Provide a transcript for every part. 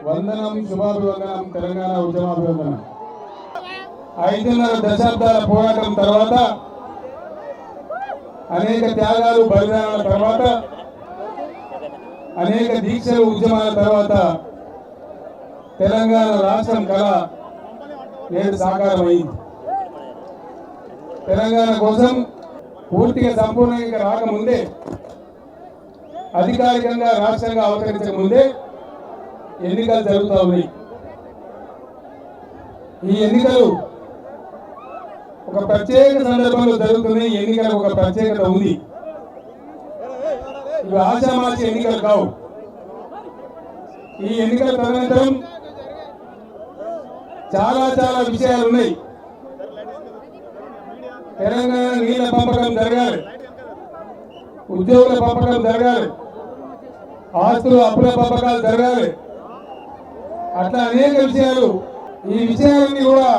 వందనం, శుభాభివందనం. తెలంగాణ ఉద్యమాభివందనం. 5.5 దశాబ్దాల పోరాటం తర్వాత, అనేక త్యాగాలు బలిదానాల తర్వాత, అనేక దీక్షలు ఉద్యమాల తర్వాత తెలంగాణ రాష్ట్రం కళ నేడు సాకారమైంది. తెలంగాణ కోసం పూర్తిగా సంపూర్ణంగా రాకముందే, అధికారికంగా రాష్ట్రంగా అవతరించక ముందే ఎన్నికలు జరుగుతూ ఉన్నాయి. ఈ ఎన్నికలు ఒక ప్రత్యేక సందర్భంలో జరుగుతున్నాయి. ఎన్నికలకు ఒక ప్రత్యేకత ఉంది. ఇవి ఆషామాషి ఎన్నికలు కావు. ఈ ఎన్నికల తదనంతరం చాలా చాలా విషయాలు ఉన్నాయి. తెలంగాణ నీళ్ల పంపకం జరగాలి, ఉద్యోగుల పంపకం జరగాలి, ఆస్తులు అప్పుల పంపకాలు జరగాలి. అట్లా అనేక విషయాలు. ఈ విషయాలన్నీ కూడా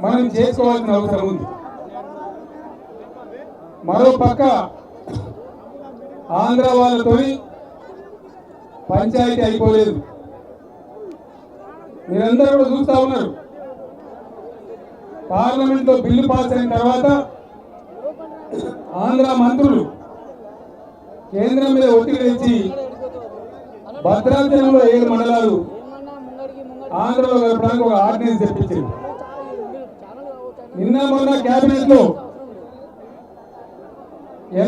మనం చేసుకోవాల్సిన అవసరం ఉంది. మరో పక్క ఆంధ్ర వాళ్ళతో పంచాయతీ అయిపోలేదు. మీరందరూ కూడా చూస్తూ ఉన్నారు. పార్లమెంట్ లో బిల్లు పాస్ అయిన తర్వాత ఆంధ్ర మంత్రులు కేంద్రం మీద ఒత్తిడి తెచ్చి భద్రాచలంలో 7 మండలాలు ఆంధ్రలో కలపడానికి ఒక ఆర్డినెన్స్ తెప్పించింది. నిన్న మొన్న కేబినెట్ లో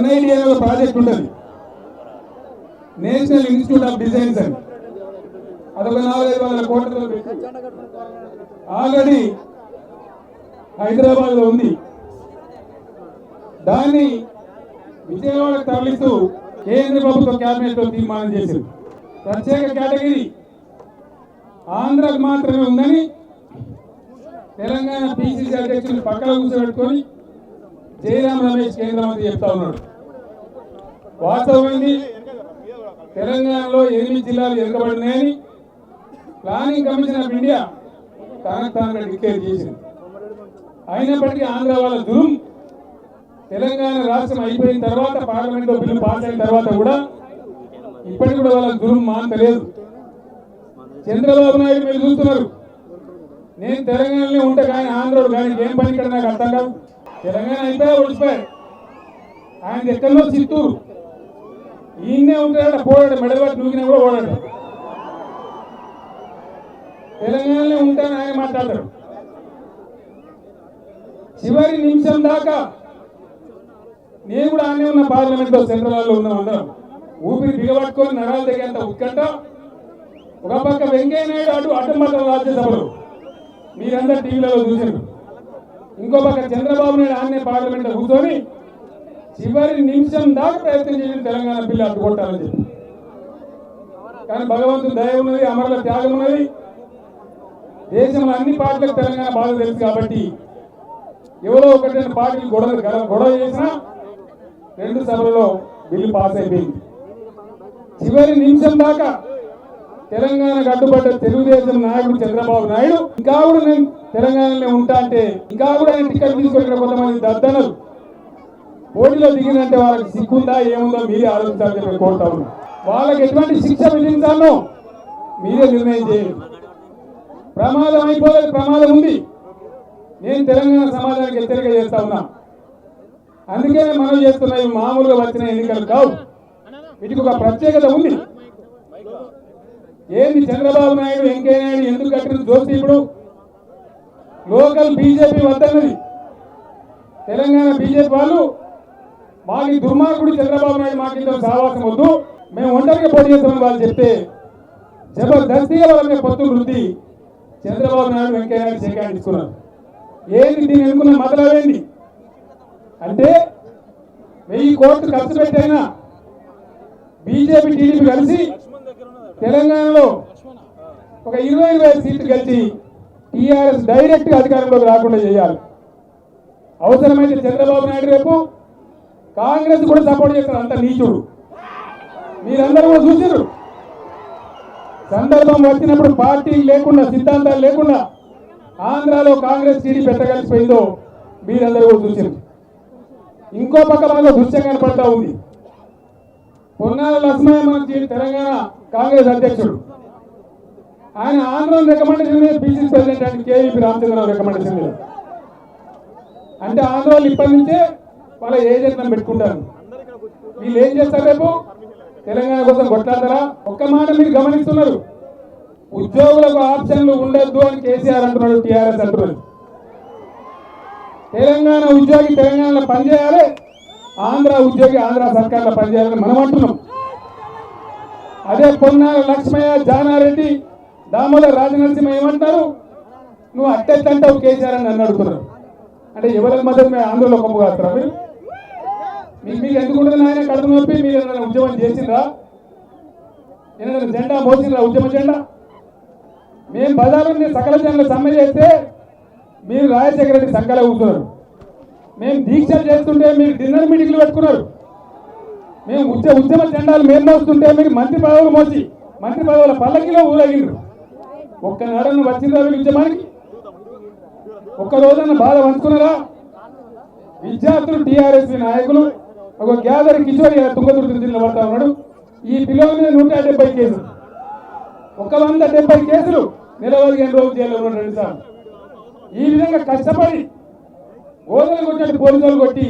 NID అనే ఒక ప్రాజెక్ట్ ఉంటుంది, నేషనల్ ఇన్స్టిట్యూట్ ఆఫ్ డిజైన్స్ అని. అదొక 4-5 కోట్లతో ఆల్రెడీ హైదరాబాద్ లో ఉంది. దాన్ని విజయవాడకు తరలిస్తూ కేంద్ర ప్రభుత్వం కేబినెట్ లో తీర్మానం చేసింది. ప్రత్యేక కేటగిరీ ఆంధ్రకు మాత్రమే ఉందని తెలంగాణ PCC అధ్యక్షులు పక్కన కూర్చోబెట్టుకొని జయరాం రమేష్ కేంద్ర మంత్రి చెప్తా ఉన్నాడు. వాస్తవమైంది, తెలంగాణలో 8 జిల్లాలు ఎరగబడినాయని ప్లానింగ్ కమిషన్ ఆఫ్ ఇండియా తనకు తానుగా డిక్లేర్ చేసింది. అయినప్పటికీ ఆంధ్ర వాళ్ళ దురం తెలంగాణ రాష్ట్రం అయిపోయిన తర్వాత, పార్లమెంట్ లో బిల్లు పాస్ అయిన తర్వాత కూడా ఇప్పటికి కూడా వాళ్ళ దురం మానలేదు. చంద్రబాబు నాయుడు మీరు చూస్తున్నారు, నేను తెలంగాణలో ఉంటా కానీ ఆంధ్రుడు కానీ ఏం పని ఇక్కడ నాకు అర్థం కాదు. తెలంగాణ అయిపోయా ఓడిపోయాడు. ఆయన ఎక్కడో చిత్తూరు, ఈయనే ఉంటాడు, పోరాడు, మెడబట్టి నూకినా కూడా ఓడాడు. తెలంగాణలో ఉంటానని ఆయన మాట్లాడతాడు. చివరి నిమిషం దాకా నేను కూడా ఆనే ఉన్న, పార్లమెంట్ లో సెంట్రల్ లో ఉన్నాం. అందరం ఊపిరి బిగబట్టుకొని నరాల దగ్గర ఉత్కంఠ. ఒక పక్క వెంకయ్య నాయుడు అడ్డుమట్ల రాజ్యసభలో మీరందరూ టీవీలలో చూసారు. ఇంకో పక్క చంద్రబాబు నాయుడు ఆనే పార్లమెంట్ లో కూర్చొని చివరి నిమిషం దాకా ప్రయత్నం చేసిన తెలంగాణ బిల్లు అడ్డుకొట్టాలని చెప్పి. కానీ భగవంతుని దయ ఉన్నది, అమరుల త్యాగం ఉన్నది. దేశంలో అన్ని పార్టీలకు తెలంగాణ బాధ తెలుసు కాబట్టి ఎవరో ఒకటి పార్టీలు గొడవ చేసినా 2 సభలలో బిల్లు పాస్ అయిపోయింది. చివరి నిమిషం దాకా తెలంగాణకు అడ్డుపడ్డ తెలుగుదేశం నాయకుడు చంద్రబాబు నాయుడు ఇంకా కూడా నేను తెలంగాణలో ఉంటా అంటే, ఇంకా కూడా ఆయన టికెట్ తీసుకొచ్చిన కొంతమంది దద్దనలు పోటీలో దిగినంటే వాళ్ళకి సిగ్గుందా ఏముందో మీరే ఆలోచించాలని చెప్పి కోరుతా ఉన్నాం. వాళ్ళకి ఎటువంటి శిక్ష విధించాలో మీరే నిర్ణయం చేయండి. ప్రమాదం అయిపోలేదు, ప్రమాదం ఉంది. నేను తెలంగాణ సమాజానికి హెచ్చరిక చేస్తా ఉన్నా. అందుకే మనం చేస్తున్న మామూలుగా వచ్చిన ఎన్నికలు కావు, వీటికి ఒక ప్రత్యేకత ఉంది. ఏంది చంద్రబాబు నాయుడు, వెంకయ్య నాయుడు ఎందుకు కట్టిన దోస్తి? ఇప్పుడు లోకల్ బీజేపీ వద్దన్నది. తెలంగాణ బీజేపీ వాళ్ళు మాకు దుర్మార్గుడు చంద్రబాబు నాయుడు మాకు ఇంత సావాసం వద్దు, మేము ఒంటరిగా పోటీ చేస్తామని వాళ్ళు చెప్తే జబర్దస్తిగా వాళ్ళ మీద పొత్తులు వృద్ధి చంద్రబాబు నాయుడు, వెంకయ్య నాయుడు సేకరించుకున్నారు. ఏంది దీన్ని అనుకున్న మొదలవేంది అంటే 1000 కోట్లు ఖర్చు పెట్టైనా బీజేపీ టీడీపీ కలిసి తెలంగాణలో ఒక 20-25 సీట్లు గెలిచి టీఆర్ఎస్ డైరెక్ట్ గా అధికారంలోకి రాకుండా చేయాలి. అవసరమైతే చంద్రబాబు నాయుడు రేపు కాంగ్రెస్ కూడా సపోర్ట్ చేస్తారు. అంత నీచుడు మీరందరూ కూడా చూసారు. సందర్భం వచ్చినప్పుడు పార్టీ లేకుండా, సిద్ధాంతాలు లేకుండా ఆంధ్రాలో కాంగ్రెస్ టీడీపీ పెట్టగలిసిపోయిందో మీరందరూ చూసారు. ఇంకో పక్క మనలో దృశ్యం కనపడతా ఉంది. పొన్నాల లక్ష్మయ్య మన తెలంగాణ కాంగ్రెస్ అధ్యక్షుడు, ఆయన ఆంధ్రను రికమెండేషన్ మీద పిసిసి ప్రెసిడెంట్ అంటే కేవీపీ రామచంద్రరావు రికమెండేషన్ మీద. అంటే ఆంధ్రాలో ఇప్పటి నుంచే వాళ్ళ ఏజెంట్లను పెట్టుకుంటారు. వీళ్ళు ఏం చేస్తారు? రేపు తెలంగాణ కోసం కొట్లాడతారా? ఒక్క మాట మీరు గమనిస్తున్నారు, ఉద్యోగులకు ఆప్షన్లు ఉండొద్దు అని కేసీఆర్ అంటున్నాడు, టీఆర్ఎస్ అంటున్నాడు. తెలంగాణ ఉద్యోగి తెలంగాణలో పనిచేయాలి, ఆంధ్ర ఉద్యోగి ఆంధ్ర సర్కార్లో పనిచేయాలని మనం అంటున్నాం. అదే పొన్నాల లక్ష్మయ్య, జానారెడ్డి, దామోదర్ రాజనరసింహ ఏమంటారు? నువ్వు అట్టెట్టంటావు కేసీఆర్ అని నన్ను అడుగుతున్నారు. అంటే ఎవరికి మద్దతు మేము ఆంధ్రలో కొమ్ము కాస్తారా? మీరు మీకు ఎందుకుంటుంది ఆయన కడుపు నొప్పి? మీరు ఏదైనా ఉద్యమం చేసిండ్రా? ఏదైనా జెండా మోసిండ్రా? ఉద్యమ జెండా మేము బజార్లో సకల జనుల సమ్మె చేస్తే మీరు రాజశేఖర రెడ్డి సంఖ్యలో కూర్చున్నారు. మేము దీక్షలు చేస్తుంటే మీరు డిన్నర్ మీటింగ్లు పెట్టుకున్నారు. మేము ఉద్యమ జెండాలు మేము మోస్తుంటే మీరు మంత్రి పదవులు మోసి మంత్రి పదవుల పల్లకిలో ఊరేగిండ్రు. ఒక్క నాడను వచ్చిందా వీళ్ళు ఉద్యమానికి? ఒక్క రోజున బాధ పంచుకున్నారా? విద్యార్థులు, టీఆర్ఎస్ నాయకులు, ఒక గ్యాదర్ కిషోర్ తుంగతుర్తి జిల్లా పడతా ఉన్నాడు. ఈ పిల్లల మీద 170 కేసులు, 170 కేసులు, నిలబడి 2 రోజులు జైల్లో ఉన్నాడు 2 సార్లు. ఈ విధంగా కష్టపడి గోదలు కొట్టినట్టు పోలీసులు కొట్టి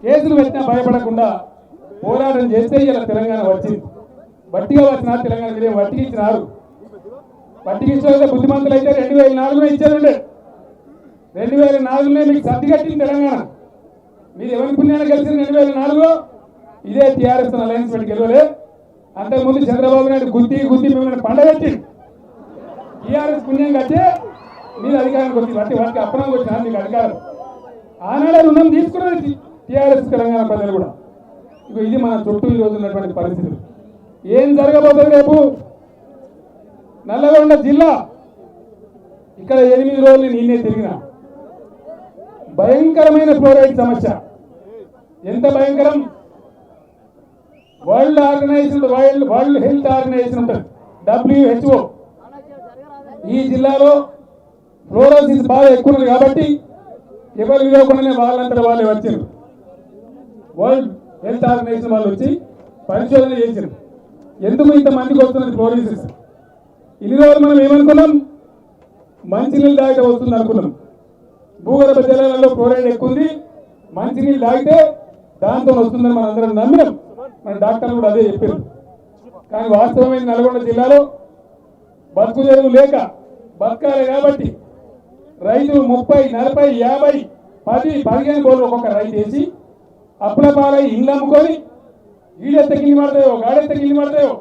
కేసులు పెట్టినా భయపడకుండా పోరాటం చేస్తే ఇలా తెలంగాణ వచ్చింది. బట్టిగా వచ్చిన తెలంగాణ మీరే వట్టికి ఇచ్చినారు. వట్టికి ఇచ్చిన బుద్ధిమంతులు అయితే 2004లో ఇచ్చారుండే. 2004లోనే మీకు సర్ది కట్టింది తెలంగాణ. మీరు ఎవరి పుణ్యాన్ని గెలిచింది 2004లో? ఇదే టీఆర్ఎస్ అలయన్స్ పెట్టి గెలవలే. అంతకుముందు చంద్రబాబు నాయుడు గుద్ది మిమ్మల్ని పండగట్టి టీఆర్ఎస్ పుణ్యం కట్టే మీరు అధికారానికి వచ్చి వాటికి అప్పడానికి వచ్చిన మీకు అధికారం. ఆనాడే రుణం తీసుకున్నది టీఆర్ఎస్ తెలంగాణ ప్రజలు కూడా. ఇది మన చుట్టూ ఈ రోజు ఉన్నటువంటి పరిస్థితులు. ఏం జరగబోతుంది రేపు? నల్లగొండ జిల్లా ఇక్కడ 8 రోజులు నేనే తిరిగిన. భయంకరమైన ఫ్లోరైడ్ సమస్య. ఎంత భయంకరం? వరల్డ్ హెల్త్ ఆర్గనైజేషన్ ఉంటుంది, WHO. ఈ జిల్లాలో ఫ్లోరోసిస్ బాగా ఎక్కువ ఉంది కాబట్టి ఎవరు విలువకుండానే వాళ్ళంతా వాళ్ళే వచ్చారు. వరల్డ్ హెల్త్ ఆర్గనైజేషన్ వాళ్ళు వచ్చి పరిశోధన చేశారు. ఎందుకు ఇంతమందికి వస్తున్నది ఫ్లోరోసిస్? ఇన్ని రోజులు మనం ఏమనుకున్నాం? మంచినీళ్ళు తాగితే వస్తుంది అనుకున్నాం. భూగర్భ జలాలలో ఫ్లోరైడ్ ఎక్కువ ఉంది, మంచినీళ్ళు తాగితే దాంతో వస్తుందని మనం అందరం నమ్మినాం. మన డాక్టర్లు కూడా అదే చెప్పారు. కానీ వాస్తవమైన నల్గొండ జిల్లాలో బతుకు తెరువు లేక బతకాలి కాబట్టి రైతులు 30, 40, 50, 10, 15 బోర్లు ఒక్కొక్క రైతు వేసి అప్పుల పాలై ఇల్లు అమ్ముకొని ఈడెత్త గిల్లి మాడతాయో, గాడెత్త గిల్లి మాడతాయో,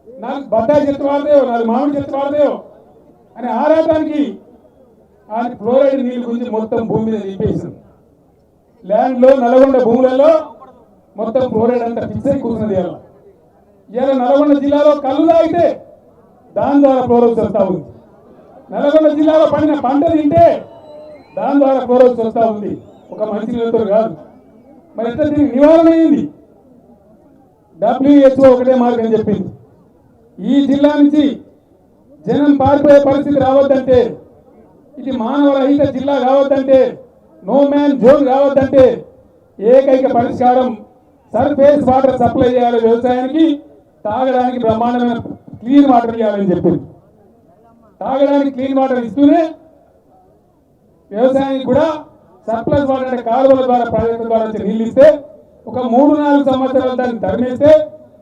4 బత్తాయి చెత్త వాడతాయో, 4 మామిడి చెత్త వాడతాయో అని ఆరాటానికి ఆ ఫ్లోరైడ్ నీళ్ళు గురించి మొత్తం భూమి మీద నింపేసింది. ల్యాండ్లో నల్గొండ భూములలో మొత్తం ఫ్లోరైడ్ అంతా ఫిక్స్ అయి కూర్చున్నది. ఇలా నల్గొండ జిల్లాలో కళ్ళు తాగితే దాని ద్వారా ఫ్లోరోసిస్ వస్తూ ఉంది. నల్గొండ జిల్లాలో పండిన పంట తింటే దాని ద్వారా ఫ్లోరోసిస్ వస్తూ ఉంది. ఒక మంచి నీళ్ళతో కాదు. మరి ఎట్లా దీనికి నివారణ అయింది? WHO ఒకటే మార్గం చెప్పింది. ఈ జిల్లా నుంచి జనం పారిపోయే పరిస్థితి రావద్దంటే, ఇది మానవ రహిత జిల్లా కావద్దంటే, నో మ్యాన్ జోన్ కావద్దంటే ఏకైక పరిష్కారం సర్ఫేస్ వాటర్ సప్లై చేయాలి. వ్యవసాయానికి తాగడానికి బ్రహ్మాండమైన క్లీన్ వాటర్ ఇవ్వాలని చెప్పింది. తాగడానికి క్లీన్ వాటర్ ఇస్తూనే వ్యవసాయానికి కూడా సర్ప్లస్ వాటర్ అంటే కాలువల ద్వారా ప్రాజెక్టుల ద్వారా నీళ్ళు ఇస్తే ఒక 3-4 సంవత్సరాలు దాన్ని తరిమేస్తే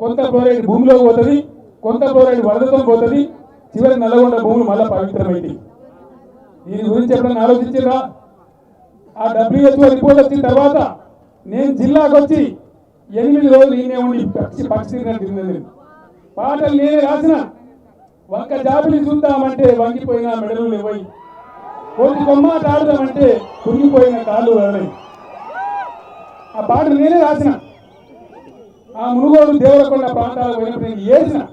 కొంత ఫ్లోరైడ్ భూమిలోకి పోతుంది, కొంత ఫ్లోరైడ్ వరదతో పోతుంది. చివరి నల్లగొండ భూములు మళ్ళీ పవిత్రమైంది. దీని గురించి ఎప్పుడైనా ఆలోచించారా? ఆ WHO రిపోర్ట్ వచ్చిన తర్వాత నేను జిల్లాకు వచ్చి 8 రోజులు ఈయనే ఉండి పక్షి తిన్నది. పాటలు నేనే రాసిన. వంక జాబిలి చూద్దామంటే వంగిపోయిన మెడలు లేవయి, కోటి కొమ్మాట ఆడదామంటే కుంగిపోయిన కాళ్ళు ఎవరై. ఆ పాటలు నేనే రాసిన. ఆ మునుగోడు దేవరకొండ ప్రాంతాలకు పోయినప్పుడు నేను ఏసిన.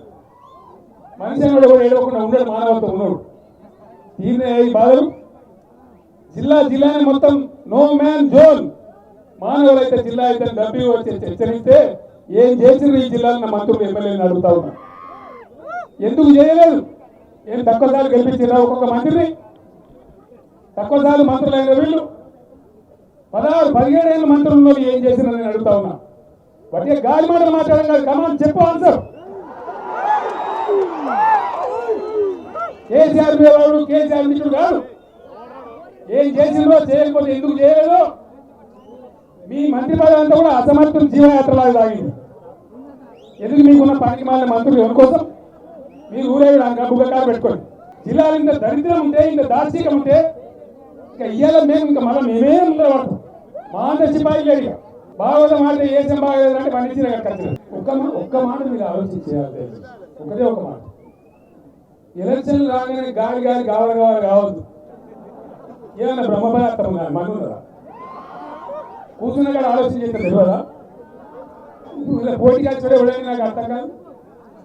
మనిషి అన్నాడు కూడా ఏడవకుండా ఉన్నాడు, మానవత్వం ఉన్నాడు. దీన్నే ఈ బాధలు. జిల్లానే మొత్తం నో మ్యాన్ జోన్. మానవులైతే జిల్లా అయితే WHO వచ్చి హెచ్చరిస్తే ఏం చేసిన ఈ జిల్లాలో మంత్రులు ఎమ్మెల్యేలను అడుగుతా ఉన్నా. ఎందుకు చేయలేదు? ఏం తక్కువసారి గెలిపించినా ఒక్కొక్క మంత్రిని? తక్కువసార్లు మంత్రులైన వీళ్ళు 16-17 ఏళ్ళ మంత్రులు ఉన్నది ఏం చేసినా నేను అడుగుతా ఉన్నా. వాటి గాలి మాటలు మాట్లాడడం కాదు, కమాన్ చెప్పు ఆన్సర్. కేసీఆర్ వాడు కేసీఆర్ మిత్రుడు కాదు. ఏం చేసిందో చేయకపోతే ఎందుకు చేయలేదో మీ మంత్రి పదవి అంతా కూడా అసమర్థం జీవయాత్రలాగా సాగింది. ఎందుకు మీకున్న పనికి మాలిన మంత్రులు ఎవరి కోసం మీరు ఊరేగడానికి బుగ్గకారు పెట్టుకోండి. జిల్లాలు ఇంత దరిద్రం ఉంటే, ఇంత దార్శికం ఉంటే ఇంకా ఇయ్యాల మేము ఇంకా మళ్ళీ మేమే ఉండేవాడు. మా అంత సిపాయి లేడు. బాగోద మాట ఏం బాగలేదంటే పండించిన ఖర్చు. ఒక్క మాట మీరు ఆలోచించేయాలి. ఒకటే ఒక మాట, ఎలక్షన్ రాగానే గాలి గాలి కావద్దు. ఏమన్నా బ్రహ్మపదార్థం ఉందా? మనుందా? కూర్చున్న కాడ ఆలోచన చేస్తే తెలియదా? ఇలా పోటీగా చూడేవాడని నాకు అర్థం కాదు.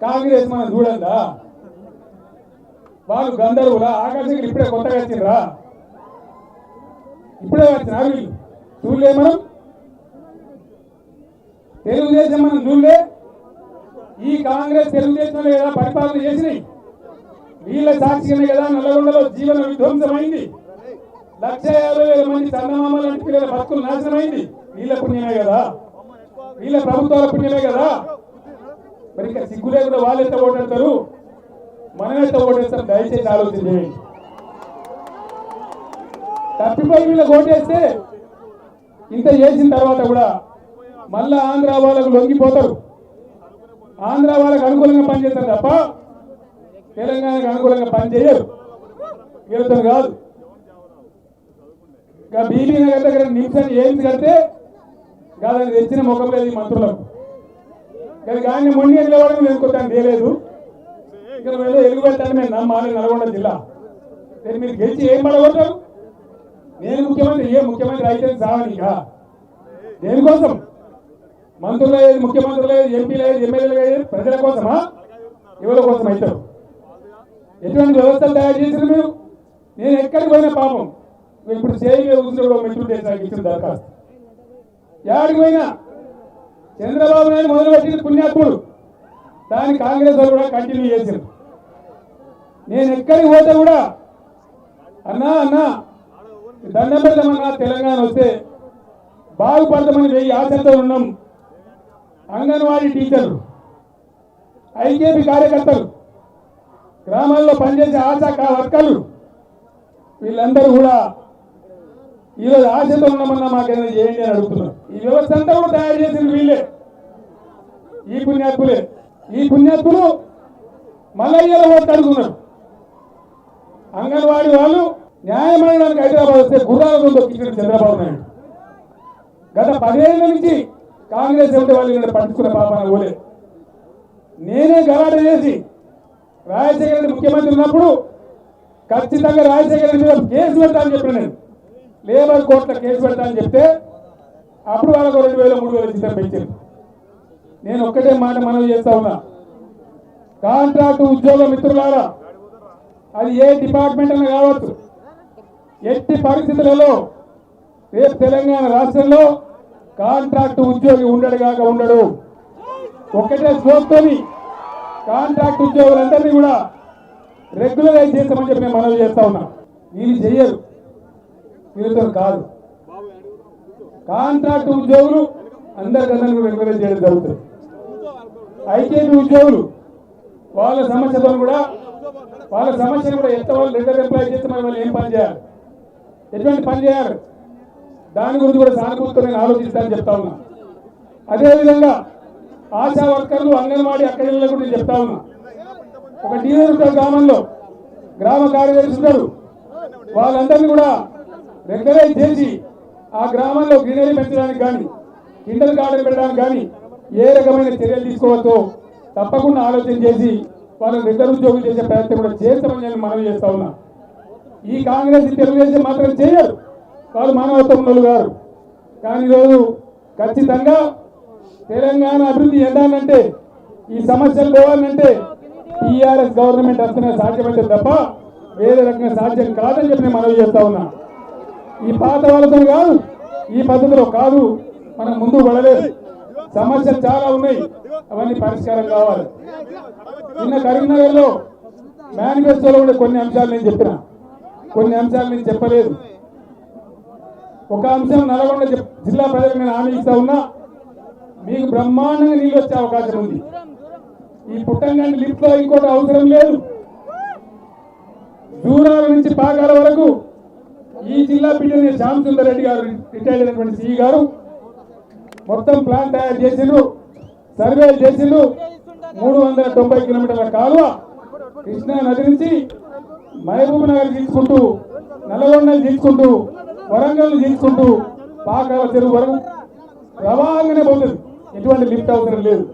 కాంగ్రెస్ మనం చూడందా? వాళ్ళు గంధర్వులా? ఆకాశంగా ఇప్పుడే కొత్తగా వచ్చిండ్రా? ఇప్పుడే వచ్చిన వీళ్ళు చూడలే. మనం తెలుగుదేశం మనం చూడలే. ఈ కాంగ్రెస్ తెలుగుదేశంలో కదా పరిపాలన చేసినాయి. వీళ్ళ సాక్షిగానే కదా నల్లగొండలో జీవన విధ్వంసమైంది. 150,000 మంది చందమామ లాంటి పిల్లల బతుకులు నాశనమైంది. వీళ్ళ పుణ్యమే కదా, వీళ్ళ ప్రభుత్వాల పుణ్యమే కదా. మరి ఇంకా సిగ్గులే కూడా వాళ్ళు ఎంత ఓటేస్తారు, మనం ఎంత ఓటేస్తాం? దయచేసి ఆలోచన చేయండి. తప్పిపోయి వీళ్ళకి ఓటేస్తే ఇంత చేసిన తర్వాత కూడా మళ్ళా ఆంధ్ర వాళ్ళకు లొంగిపోతారు. ఆంధ్ర వాళ్ళకు అనుకూలంగా పనిచేస్తారు తప్ప తెలంగాణకు అనుకూలంగా పనిచేయరు. వీళ్ళతో కాదు. ఇంకా బీబీ నగర్ దగ్గర నిమిషాన్ని ఏం కడితే కాదని తెచ్చిన ముఖం లేదు ఈ మంత్రులకు. కానీ మొండి నిలవడం నేను తెలియలేదు. ఇక్కడ ఏదో ఎలుగుబెట్టాలని మేము నమ్మాలి. నల్గొండ జిల్లా మీరు గెలిచి ఏం పడగొట్టారు? నేను ముఖ్యమంత్రి, ఏ ముఖ్యమంత్రి అయితే సావనిక దేనికోసం? మంత్రులు లేదు, ముఖ్యమంత్రులు లేదు, ఎంపీ లేదు, ఎమ్మెల్యేలు లేదు, ప్రజల కోసమా? ఎవరి కోసం అవుతారు? ఎటువంటి వ్యవస్థలు తయారు చేశారు మీరు? నేను ఎక్కడికి పోయినా పాపం ఇప్పుడు సేవింగ్ కూర్చుని మెట్రో దేశానికి ఇచ్చిన దరఖాస్తు యాడికి పోయినా చంద్రబాబు నాయుడు మొదలుపెట్టిన పుణ్యాత్ముడు, దాన్ని కాంగ్రెస్ వాళ్ళు కూడా కంటిన్యూ చేశారు. నేను ఎక్కడికి పోతే కూడా అన్నా దండం పెడతామన్నా, తెలంగాణ వస్తే బాగుపడతామని 1000 ఆశలతో ఉన్నాం. అంగన్వాడీ టీచర్లు, ఐకేపీ కార్యకర్తలు, గ్రామాల్లో పనిచేసే ఆశా వర్కర్లు వీళ్ళందరూ కూడా ఈరోజు ఆశతో ఉన్నామన్నా మాకేమైనా చేయండి అని అడుగుతున్నారు. ఈ వ్యవస్థ అంతా కూడా తయారు చేసింది వీళ్ళే, ఈ పుణ్యాత్ములే. ఈ పుణ్యాత్ములు మల్లయ్యలో ఓట్లు అడుగుతున్నారు. అంగన్వాడీ వాళ్ళు న్యాయం అడగడానికి హైదరాబాద్ వస్తే గుర్రాలతో దొక్కించారు చంద్రబాబు నాయుడు. గత 10 ఏళ్ల నుంచి కాంగ్రెస్ ఉంటే వాళ్ళు పట్టుకున్న పాపాన పోలే. నేనే గలాట చేసి రాజశేఖర రెడ్డి ముఖ్యమంత్రి ఉన్నప్పుడు ఖచ్చితంగా రాజశేఖర రెడ్డి మీద కేసు పెడతానని చెప్పిన నేను. లేబర్ కోర్టులో కేసు పెడతానని చెప్తే అప్పుడు వాళ్ళకు 2,000-3,000 జీతం పెంచారు. నేను ఒక్కటే మాట మనవి చేస్తా ఉన్నా, కాంట్రాక్టు ఉద్యోగ మిత్రులారా, అది ఏ డిపార్ట్మెంట్ అయినా కావచ్చు, ఎట్టి పరిస్థితులలో రేపు తెలంగాణ రాష్ట్రంలో కాంట్రాక్టు ఉద్యోగి ఉండడు. ఒక్కటే స్కోప్తోని కాంట్రాక్ట్ ఉద్యోగులందరినీ కూడా రెగ్యులరైజ్ చేస్తామని చెప్పి నేను మనవి చేస్తా ఉన్నా. వీళ్ళు చెయ్యరు, వీళ్ళతో కాదు. కాంట్రాక్ట్ ఉద్యోగులు అందరికీ రెగ్యులరైజ్ చేయడం జరుగుతుంది. ఐకేపీ ఉద్యోగులు వాళ్ళ సమస్యతో కూడా వాళ్ళ సమస్యను కూడా ఎంత వాళ్ళు రెగ్యులర్ ఎంప్లాయ్ చేస్తే మరి వాళ్ళు ఏం పని చేయాలి, ఎటువంటి పని చేయాలి, దాని గురించి కూడా సానుభూతితో నేను ఆలోచిస్తానని చెప్తా ఉన్నా. అదేవిధంగా ఆశా వర్కర్లు, అంగన్వాడీ అక్కడిలో కూడా నేను చెప్తా ఉన్నా. ఒక డీలర్ గ్రామంలో గ్రామ కార్యదర్శి ఉంటారు, వాళ్ళందరినీ కూడా రెగ్యులరైజ్ చేసి ఆ గ్రామంలో గ్రీనరీ పెంచడానికి కానీ, కిండర్ గార్డెన్ పెట్టడానికి కానీ ఏ రకమైన చర్యలు తీసుకోవచ్చో తప్పకుండా ఆలోచన చేసి వాళ్ళు రెగ్యులర్ ఉద్యోగులు చేసే ప్రయత్నం కూడా చేస్తామని నేను మనవి చేస్తా ఉన్నా. ఈ కాంగ్రెస్ తెలుగుదేశం మాత్రం చేయరు, వాళ్ళు మానవత్వం గారు. కానీ ఈరోజు ఖచ్చితంగా తెలంగాణ అభివృద్ధి చెందాలంటే, ఈ సమస్యలు పోవాలంటే టీఆర్ఎస్ గవర్నమెంట్ వస్తేనే సాధ్యమైతే తప్ప వేరే రకంగా సాధ్యం కాదని చెప్పి నేను మనవి చేస్తా ఉన్నా. ఈ పాత వాళ్ళతో కాదు, ఈ పద్ధతిలో కాదు, మనం ముందు పడలేదు. సమస్యలు చాలా ఉన్నాయి, అవన్నీ పరిష్కారం కావాలి. నిన్న కరీంనగర్లో మేనిఫెస్టోలో కూడా కొన్ని అంశాలు నేను చెప్పిన. కొన్ని అంశాలు నేను చెప్పలేదు. ఒక అంశం నల్గొండ జిల్లా ప్రజలకు నేను హామీ ఇస్తా ఉన్నా, మీకు బ్రహ్మాండంగా నీళ్ళు వచ్చే అవకాశం ఉంది. ఈ పుట్టంగండి లిఫ్ట్ లో ఇంకోటి అవసరం లేదు. దూరాల నుంచి పాకాల వరకు ఈ జిల్లా బిడ్డని శ్యామ్ సుందర్ రెడ్డి గారు రిటైర్డ్ అయినటువంటి సిఈ గారు మొత్తం ప్లాన్ తయారు చేసిండ్రు, సర్వే చేసిండ్రు. 390 కిలోమీటర్ల కాలువ కృష్ణా నది నుంచి మహబూబ్ నగర్ తీసుకుంటూ, నల్గొండలు తీసుకుంటూ, వరంగల్ తీసుకుంటూ పాకాల చెరువు వరకు ప్రవాహంగానే పోతుంది. ఎటువంటి లిఫ్ట్ అవసరం లేదు.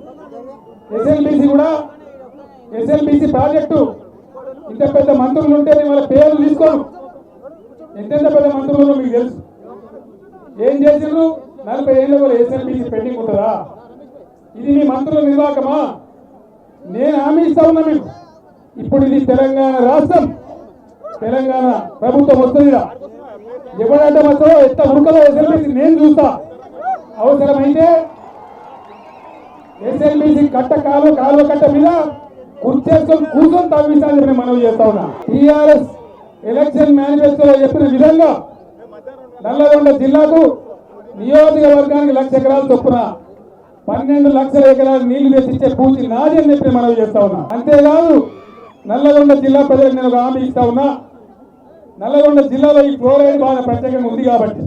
ఎస్ఎల్బిసి కూడా ఎస్ఎల్బిసి ప్రాజెక్టు ఇంత పెద్ద మంత్రులు ఉంటే వాళ్ళ పేర్లు తీసుకోను. ఎంతెంత పెద్ద మంత్రులు మీకు తెలుసు. ఏం చేసిండ్రు? 40 ఏళ్ళ కూడా ఎస్ఎల్బిసి పెండింగ్ ఉంటుందా? ఇది మీ మంత్రుల నిర్వాహకమా? నేను హామీ ఇస్తా ఉన్నా మీకు. ఇప్పుడు ఇది తెలంగాణ రాష్ట్రం, తెలంగాణ ప్రభుత్వం వస్తుంది. ఎవరంటే మాత్రం ఎంత ఉడకలో ఎస్ఎల్బిసి నేను చూస్తా. అవసరమైతే ఎస్ఎల్బిసి కాలువ కట్ట మీద కుర్చేసుకొని కూర్చొని తవ్విస్తానని చెప్పి మనవి చేస్తా ఉన్నా. టీఆర్ఎస్ ఎలక్షన్ మేనిఫెస్టోలో చెప్పిన విధంగా నల్లగొండ జిల్లాకు నియోజకవర్గానికి 1,00,000 ఎకరాలు చొప్పున 12 లక్షల ఎకరాలు నీళ్లు తెచ్చిచ్చే పూచి నాది అని చెప్పి మనవి చేస్తా ఉన్నా. అంతేకాదు నల్లగొండ జిల్లా ప్రజలకు నేను ఒక హామీ ఇస్తా ఉన్నా. నల్లగొండ జిల్లాలో ఈ ఫ్లోరైడ్ బాధ ప్రత్యేకంగా ఉంది కాబట్టి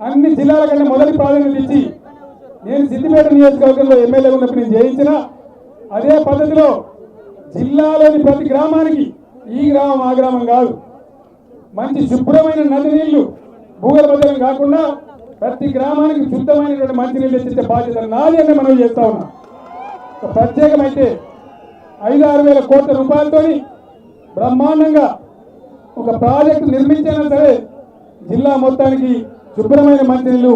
అన్ని జిల్లాల కంటే మొదటి ప్రాధాన్యత ఇచ్చి నేను సిద్దిపేట నియోజకవర్గంలో ఎమ్మెల్యే ఉన్నప్పుడు నేను చేయించిన అదే పద్ధతిలో జిల్లాలోని ప్రతి గ్రామానికి, ఈ గ్రామం ఆ గ్రామం కాదు, మంచి శుభ్రమైన నది నీళ్లు భూగర్భజలం కాకుండా ప్రతి గ్రామానికి శుద్ధమైనటువంటి మంచి నీళ్ళు తెచ్చే బాధ్యత నాది అని మనం చేస్తా ఉన్నాం. ప్రత్యేకమైతే 5-6 వేల కోట్ల రూపాయలతో బ్రహ్మాండంగా ఒక ప్రాజెక్టు నిర్మించినా సరే జిల్లా మొత్తానికి శుభ్రమైన మంచినీళ్ళు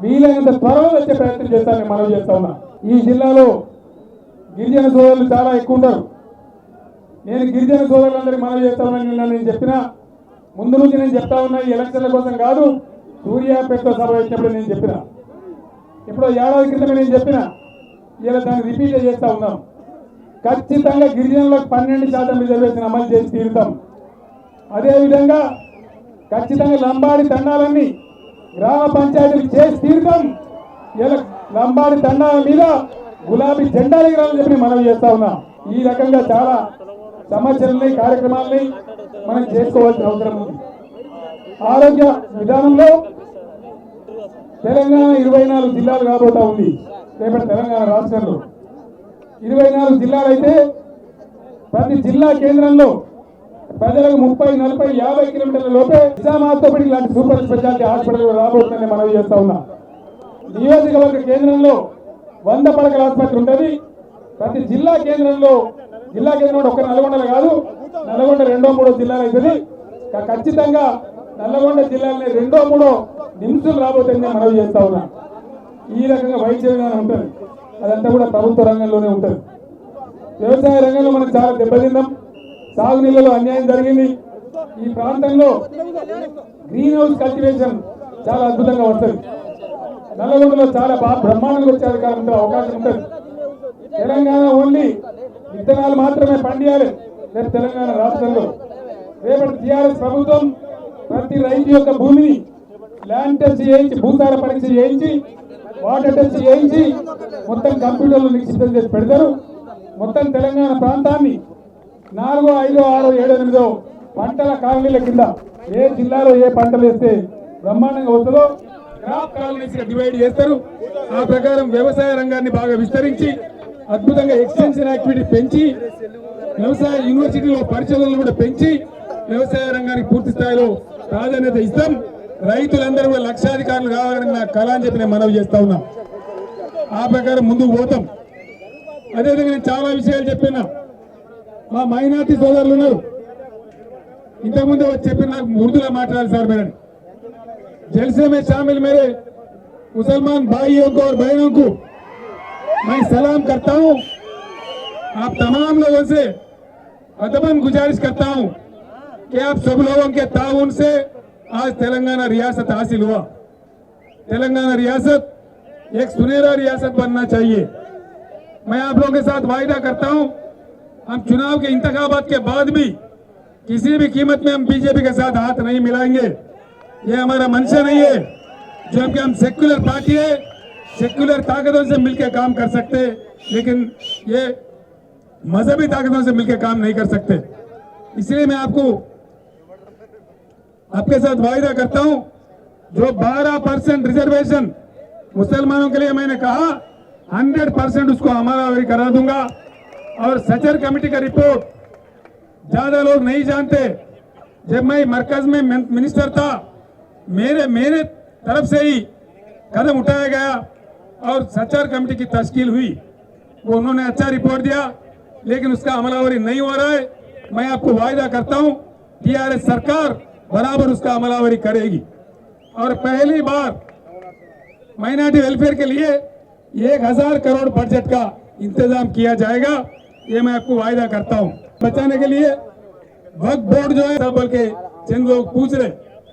వీలైనంత త్వరలో వచ్చే ప్రయత్నం చేస్తానని మనం చేస్తా ఉన్నా. ఈ జిల్లాలో గిరిజన సోదరులు చాలా ఎక్కువ ఉంటారు. నేను గిరిజన సోదరులందరికీ మనం చేస్తా ఉన్నాను. నేను చెప్పిన ముందు నుంచి నేను చెప్తా ఉన్నా, ఈ ఎలక్షన్ల కోసం కాదు, సూర్యాపేటలో సభ వచ్చినప్పుడు నేను చెప్పిన, ఇప్పుడు ఏడాది క్రితమే నేను చెప్పిన, ఇలా దాన్ని రిపీట్ చేస్తా ఉన్నాం. ఖచ్చితంగా గిరిజనులకు 12% రిజర్వేషన్ అమలు చేసి తీరుతాం. అదేవిధంగా ఖచ్చితంగా లంబాడి తండాలన్నీ గ్రామ పంచాయతీలు చేసి తీరుతాం. ఇలా లంబాడి తండాల మీద గులాబీ జెండాలు ఎగరాలని చెప్పి మనం చేస్తా ఉన్నాం. ఈ రకంగా చాలా సమస్యలని, కార్యక్రమాలని మనం చేసుకోవాల్సిన అవసరం ఉంది. ఆరోగ్య విధానంలో తెలంగాణ 24 జిల్లాలు కాబోతా ఉంది. రేపటి తెలంగాణ రాష్ట్రంలో 24 జిల్లాలు అయితే ప్రతి జిల్లా కేంద్రంలో ప్రజలకు 30, 40, 50 కిలోమీటర్ల లోపే నిజామాబాద్ లాంటి సూపర్ స్పెషాలిటీ హాస్పిటల్ రాబోతుందని మనం చేస్తా ఉన్నాం. నియోజకవర్గ కేంద్రంలో 100 పడకల ఆసుపత్రి ఉంటుంది. ప్రతి జిల్లా కేంద్రంలో ఒక నల్గొండలు కాదు, నల్గొండ 2, 3 జిల్లాలు అవుతుంది. ఖచ్చితంగా నల్గొండ జిల్లాలోనే 2, 3 నిమిషాలు రాబోతుందని మనం చేస్తా ఉన్నాం. ఈ రకంగా వైద్య విధానం ఉంటుంది. అదంతా కూడా ప్రభుత్వ రంగంలోనే ఉంటుంది. వ్యవసాయ రంగంలో మనకు చాలా దెబ్బతిన్నాం. సాగునీళ్ళలో అన్యాయం జరిగింది. ఈ ప్రాంతంలో గ్రీన్ హౌస్ కల్టివేషన్ చాలా అద్భుతంగా వస్తుంది. నల్లగొండలో చాలా బ్రహ్మాండంగా వచ్చే అవకాశం ఉంటుంది. తెలంగాణ ఓన్లీ విత్తనాలు మాత్రమే పండియాలి రేపు తెలంగాణ రాష్ట్రంలో. రేపటి టీఆర్ఎస్ ప్రభుత్వం ప్రతి రైతు యొక్క భూమిని ల్యాండ్ టెస్ట్ చేయించి, భూసార పరీక్ష చేయించి, వాటర్ టెస్ట్ చేయించి మొత్తం కంప్యూటర్లు నిశ్చితం చేసి పెడతారు. మొత్తం తెలంగాణ ప్రాంతాన్ని 4, 5, 6, 7, 8 పంటల కాలనీల కింద ఏ జిల్లాలో ఏ పంటలు వేస్తే బ్రహ్మాండంగా వస్తుందో క్రాప్ కాలనీస్ డివైడ్ చేస్తారు. ఆ ప్రకారం వ్యవసాయ రంగాన్ని బాగా విస్తరించి అద్భుతంగా ఎక్స్టెన్షన్ యాక్టివిటీ పెంచి, వ్యవసాయ యూనివర్సిటీలో పరిశోధనలు కూడా పెంచి వ్యవసాయ రంగానికి పూర్తి స్థాయిలో ప్రాధాన్యత ఇస్తాం. రైతులందరూ కూడా లక్షాధికారులు కావాలని నా కళ అని చెప్పి నేను మనవి చేస్తా ఉన్నా. ఆ ప్రకారం ముందుకు పోతాం. అదేవిధంగా నేను చాలా విషయాలు చెప్పినా. మా మైనార్టీ సోదరులు ఉన్నారు, ఇంతకుముందు వచ్చి చెప్పిన నాకు ఉర్దూలో మాట్లాడాలి సార్ మీరు. जलसे में शामिल मेरे मुसलमान भाइयों को और बहनों को मैं सलाम करता हूं। आप तमाम लोगों से अदबन गुजारिश करता हूं कि आप सब लोगों के ताउन से आज तेलंगाना रियासत हासिल हुआ। तेलंगाना रियासत एक सुनहरा रियासत बनना चाहिए। मैं आप लोगों के साथ वायदा करता हूं, हम चुनाव के इंतखाबात के बाद भी किसी भी कीमत में हम बीजेपी के साथ हाथ नहीं मिलाएंगे। ये हमारा मंशा नहीं है। जबकि हम सेक्युलर पार्टी है, सेक्युलर ताकतों से मिलकर काम कर सकते, लेकिन ये मजहबी ताकतों से मिलकर काम नहीं कर सकते। इसलिए मैं आपके साथ वायदा करता हूं, जो 12% रिजर्वेशन मुसलमानों के लिए मैंने कहा 100% उसको अमलावरी करा दूंगा। और सचर कमेटी का रिपोर्ट ज्यादा लोग नहीं जानते, जब मैं मरकज में मिनिस्टर था मेरे तरफ से ही कदम उठाया गया और सचर कमेटी की तश्कील हुई। वो उन्होंने अच्छा रिपोर्ट दिया, लेकिन उसका अमलावरी नहीं हो रहा है। मैं आपको वायदा करता हूं टीआरएस सरकार बराबर उसका अमलावरी करेगी। और पहली बार माइनॉरिटी वेलफेयर के लिए 1000 करोड़ बजट का इंतजाम किया जाएगा, ये मैं आपको वायदा करता हूं। बचाने के लिए वक्फ बोर्ड जो है बोल के चंद लोग पूछ रहे,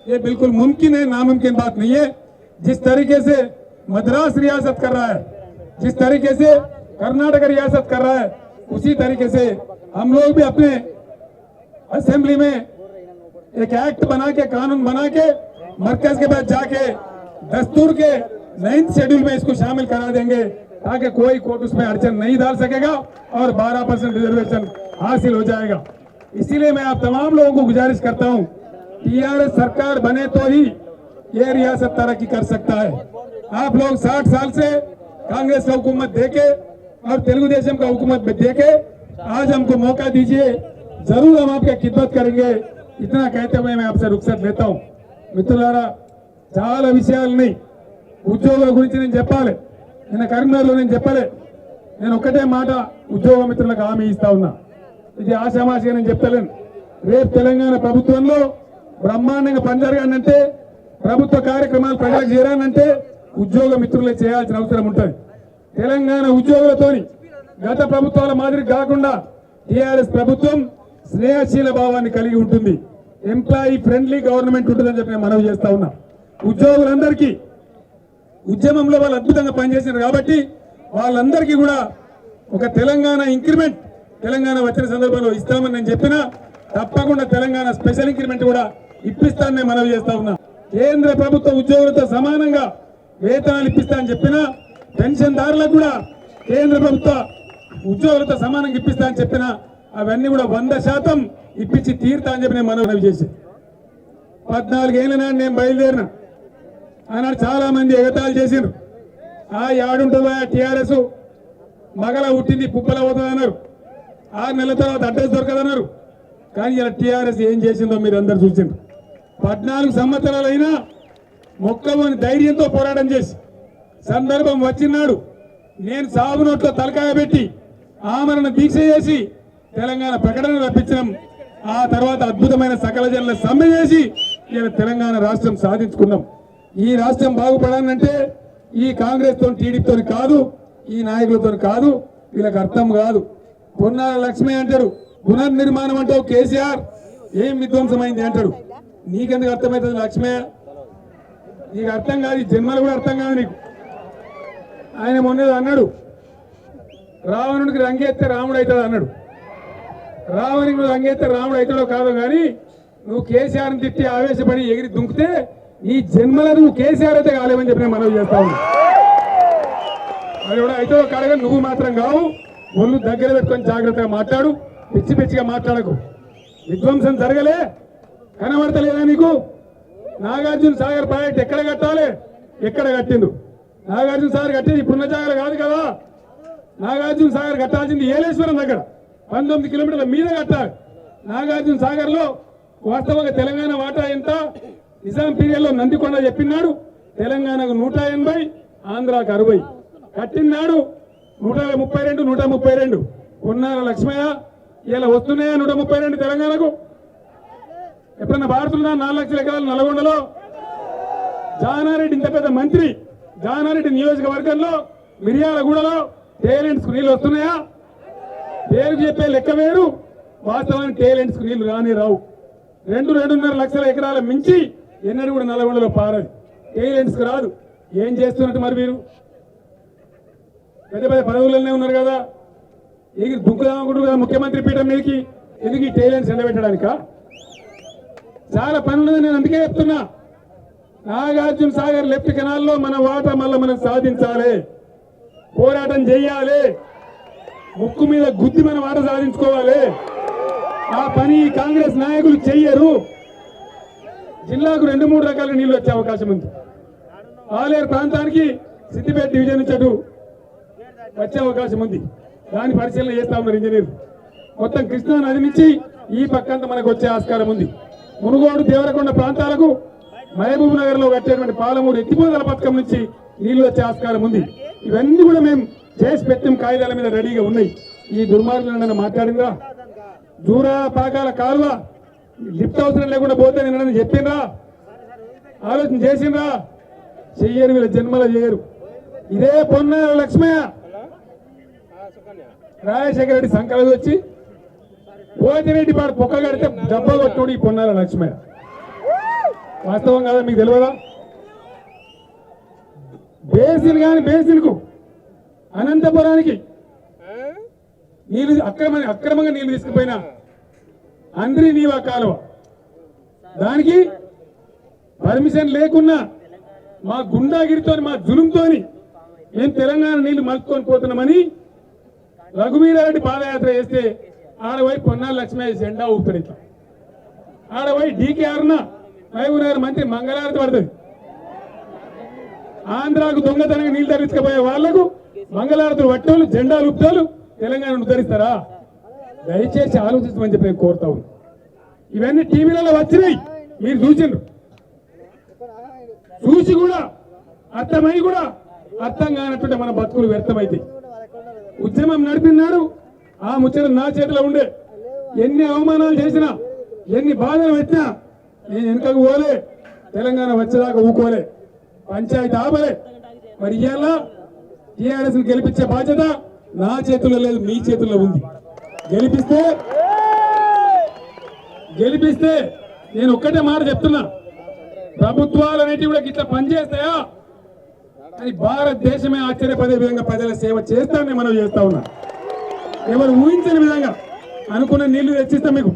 ये बिल्कुल मुमकिन है, नामुमकिन बात नहीं है। जिस तरीके से मद्रास रियासत कर रहा है, जिस तरीके से कर्नाटक रियासत कर रहा है, उसी तरीके से हम लोग भी अपने असेंबली में एक एक्ट बना के, कानून बना के मरकज के पास जाके दस्तूर के 9th शेड्यूल में इसको शामिल करा देंगे, ताकि कोई कोर्ट उसमें अड़चन नहीं डाल सकेगा और 12% रिजर्वेशन हासिल हो जाएगा। इसीलिए मैं आप तमाम लोगों को गुजारिश करता हूं, टीआरएस सरकार बने तो ही ये रियासत तरक्की कर सकता है। आप लोग 60 साल से कांग्रेस का हुकूमत देके और तेलुगु देशम का हुकूमत देके आज हमको मौका दीजिए, जरूर हम आपकी खिदमत करेंगे। इतना कहते हुए मैं आपसे रुखसत लेता हूं। మిత్రులారా, చాలా విషయాలని ఉద్యోగుల గురించి నేను చెప్పాలి, నిన్న కరీంనగర్లో నేను చెప్పలే. నేను ఒక్కటే మాట ఉద్యోగ మిత్రులకు హామీ ఇస్తా ఉన్నా, ఇది ఆశామాషిగా నేను చెప్తలేను. రేపు తెలంగాణ ప్రభుత్వంలో బ్రహ్మాండంగా పని జరగాలంటే, ప్రభుత్వ కార్యక్రమాలు ప్రజలకు చేరాలంటే ఉద్యోగ మిత్రులే చేయాల్సిన అవసరం ఉంటుంది. తెలంగాణ ఉద్యోగులతోని గత ప్రభుత్వాల మాదిరి కాకుండా టీఆర్ఎస్ ప్రభుత్వం స్నేహశీల భావాన్ని కలిగి ఉంటుంది, ఎంప్లాయీ ఫ్రెండ్లీ గవర్నమెంట్ ఉంటుందని చెప్పి నేను మనవి చేస్తా ఉన్నా. ఉద్యోగులందరికీ ఉద్యమంలో వాళ్ళు అద్భుతంగా పనిచేశారు కాబట్టి వాళ్ళందరికీ కూడా ఒక తెలంగాణ ఇంక్రిమెంట్ తెలంగాణ వచ్చిన సందర్భంలో ఇస్తామని నేను చెప్పినా, తప్పకుండా తెలంగాణ స్పెషల్ ఇంక్రిమెంట్ కూడా ఇప్పిస్తానని మనవి చేస్తా ఉన్నా. కేంద్ర ప్రభుత్వ ఉద్యోగులతో సమానంగా వేతనాలు ఇప్పిస్తానని చెప్పినా, పెన్షన్దారులకు కూడా కేంద్ర ప్రభుత్వ ఉద్యోగులతో సమానంగా ఇప్పిస్తానని చెప్పినా, అవన్నీ కూడా 100% ఇప్పించి తీరుతా అని చెప్పి నేను మనవి చేసి 14 ఏళ్ళ నాడు నేను బయలుదేరిన. ఆనాడు చాలా మంది ఎగతాళి చేసిండ్రు, ఏడుంటుందా టీఆర్ఎస్, మగల పుట్టింది పుప్పల పోతుంది అన్నారు, 6 నెలల తర్వాత అడ్రస్ దొరకదన్నారు. కానీ ఇలా టీఆర్ఎస్ ఏం చేసిందో మీరు అందరు చూసిండ్రు. 14 సంవత్సరాలైనా మొక్కలోని ధైర్యంతో పోరాటం చేసి సందర్భం వచ్చినాడు నేను సాగు నోట్లో తలకాయ పెట్టి ఆమరణ దీక్ష చేసి తెలంగాణ ప్రకటన రప్పించడం, ఆ తర్వాత అద్భుతమైన సకల జనుల సమ్మె చేసి ఇలా తెలంగాణ రాష్ట్రం సాధించుకున్నాం. ఈ రాష్ట్రం బాగుపడాలంటే ఈ కాంగ్రెస్ తో టీడీపీతో కాదు, ఈ నాయకులతో కాదు, వీళ్ళకి అర్థం కాదు. పొన్నాల లక్ష్మి అంటాడు, పునర్నిర్మాణం అంటావు కేసీఆర్, ఏం విధ్వంసమైంది అంటాడు. నీకెందుకు అర్థమవుతుంది లక్ష్మే? నీకు అర్థం కాదు, ఈ జన్మలు కూడా అర్థం కాదు నీకు. ఆయన మొన్న అన్నాడు, రావణుడికి రంగేస్తే రాముడు అవుతాడు అన్నాడు. రావణుడికి నువ్వు రంగేస్తే రాముడు అవుతాడో కాదో కానీ నువ్వు కేసీఆర్ని తిట్టి ఆవేశపడి ఎగిరి దుంకితే నీ జన్మలో నువ్వు కేసీఆర్ అయితే కాలేమని చెప్పి నేను మనవి చేస్తా ఉన్నా. అది కూడా అయితే కాడగా నువ్వు మాత్రం కావు, ఒళ్ళు దగ్గర పెట్టుకొని జాగ్రత్తగా మాట్లాడు, పిచ్చి పిచ్చిగా మాట్లాడకు. విధ్వంసం జరగలే, కనబడతలేదా నీకు? నాగార్జున సాగర్ ప్రాజెక్ట్ ఎక్కడ కట్టాలి, ఎక్కడ కట్టిండు? నాగార్జున సాగర్ కట్టేది ఇప్పుడున్న జాగలు కాదు కదా. నాగార్జున సాగర్ కట్టాల్సింది ఏలేశ్వరం దగ్గర 19 కిలోమీటర్ల మీద కట్టాలి. నాగార్జున సాగర్ లో వాస్తవంగా తెలంగాణ వాటా ఎంత? నిజాం పీరియడ్ లో నందికొండ చెప్పినాడు తెలంగాణకు 180, ఆంధ్రాకు 60. కట్టినాడు 132, 132. కొన్నార లక్ష్మయ్య ఇలా వస్తున్నాయా 132 తెలంగాణకు? ఎప్పుడన్నా భారతున్నా 4 లక్షల ఎకరాలు నల్గొండలో? జానారెడ్డి ఇంత పెద్ద మంత్రి, జానారెడ్డి నియోజకవర్గంలో మిర్యాలగూడలో టాలెంట్స్ నీళ్ళు వస్తున్నాయా? పేరు చెప్పే లెక్క వేరు, వాస్తవానికి టాలెంట్స్ నీళ్లు రాని రావు. 2-2.5 లక్షల ఎకరాల మించి ఎన్నడూ కూడా నల్గొండలో పారదు, టాలెంట్స్ రాదు. ఏం చేస్తున్నట్టు మరి మీరు? పెద్ద పెద్ద పదవులనే ఉన్నారు కదా, ఎగిరి దుంకుదామనుకుంటారు కదా ముఖ్యమంత్రి పీఠం మీదకి. ఎందుకు ఈ టాలెంట్స్ ఎండబెట్టడానికా? చాలా పని ఉన్నదని నేను అందుకే చెప్తున్నా. నాగార్జున సాగర్ లెఫ్ట్ కెనాల్లో మన వాటా మళ్ళీ మనం సాధించాలి, పోరాటం చేయాలి, ముక్కు మీద గుద్ది మన వాట సాధించుకోవాలి. ఆ పని కాంగ్రెస్ నాయకులు చెయ్యరు. జిల్లాకు 2-3 రకాల నీళ్లు వచ్చే అవకాశం ఉంది. ఆలేరు ప్రాంతానికి సిద్దిపేట డివిజన్ నుంచి అటు వచ్చే అవకాశం ఉంది. దాని పరిశీలన చేస్తా ఉన్నారు ఇంజనీర్. మొత్తం కృష్ణా నది నుంచి ఈ పక్కంతా మనకు వచ్చే ఆస్కారం ఉంది. మునుగోడు దేవరకొండ ప్రాంతాలకు మహబూబ్ నగర్ లో కట్టేటువంటి పాలమూరు ఎత్తిపోతల పథకం నుంచి నీళ్లు వచ్చే ఆస్కారం ఉంది. ఇవన్నీ కూడా మేము చేసి పెట్టిన కాగితాల మీద రెడీగా ఉన్నాయి. ఈ దుర్మార్గులను మాట్లాడిందా? జూరా పాకాల కాలువ లిఫ్ట్ అవసరం లేకుండా పోతే నేను చెప్పిండ్రా? ఆలోచన చేసిండ్రా? చెయ్యరు, వీళ్ళ జన్మలో చేయరు. ఇదే పొన్నాల లక్ష్మయ్య రాజశేఖర రెడ్డి సంకలం వచ్చి పోతిరెడ్డి పాడు పొక్క కడితే దెబ్బ కొట్టుడు ఈ పొన్నాల లక్ష్మయ్య. వాస్తవం కదా? మీకు తెలియదా? బేసిన్ కానీ బేసిన్కు అనంతపురానికి నీళ్ళు అక్రమంగా నీళ్లు తీసుకుపోయినా అందరి నీవా కాలువ, దానికి పర్మిషన్ లేకున్నా మా గుండాగిరితో మా జులుంతో మేము తెలంగాణ నీళ్లు మలుచుకొని పోతున్నామని రఘువీరారెడ్డి పాదయాత్ర చేస్తే ఆడపోయి పొన్నాల లక్ష్మయ్య జెండా ఊపుతాడు. ఇట్లా ఆడపోయి డీకేఆర్న మహబూబ్నగర్ మంత్రి మంగళారతి పడుతుంది. ఆంధ్రాకు దొంగతనంగా నీళ్లు తరలించకపోయే వాళ్లకు మంగళారతులు పట్టోళ్ళు జెండాలు ఊపుతాలు తెలంగాణ ఉద్ధరిస్తారా? దయచేసి ఆలోచించమని చెప్పి నేను కోరుతా ఉన్నాను. ఇవన్నీ టీవీలలో వచ్చినాయి, మీరు చూసిండ్రు. చూసి కూడా అర్థమై కూడా అర్థం కానట్టుంటే మన బతుకులు వ్యర్థమైతాయి. ఉద్యమం నడిపినాడు, ఆ ముచ్చట నా చేతిలో ఉండే. ఎన్ని అవమానాలు చేసినా, ఎన్ని బాధలు పెట్టినా నేను వెనుకకు పోలే. తెలంగాణ వచ్చేదాకా ఊకోలే, పంచాయతీ ఆపలే. మరి ఇవాళ టీఆర్ఎస్ గెలిపించే బాధ్యత నా చేతుల్లో లేదు, మీ చేతుల్లో ఉంది. గెలిపిస్తే నేను ఒక్కటే మాట చెప్తున్నా, ప్రభుత్వాలు అనేటివి కూడా ఇట్లా పనిచేస్తాయా అని భారతదేశమే ఆశ్చర్యపడే విధంగా ప్రజల సేవ చేస్తానని మనం చేస్తా ఉన్నా. ఎవరు ఊహించని విధంగా అనుకున్న నీళ్లు తెచ్చిస్తాం. మీకు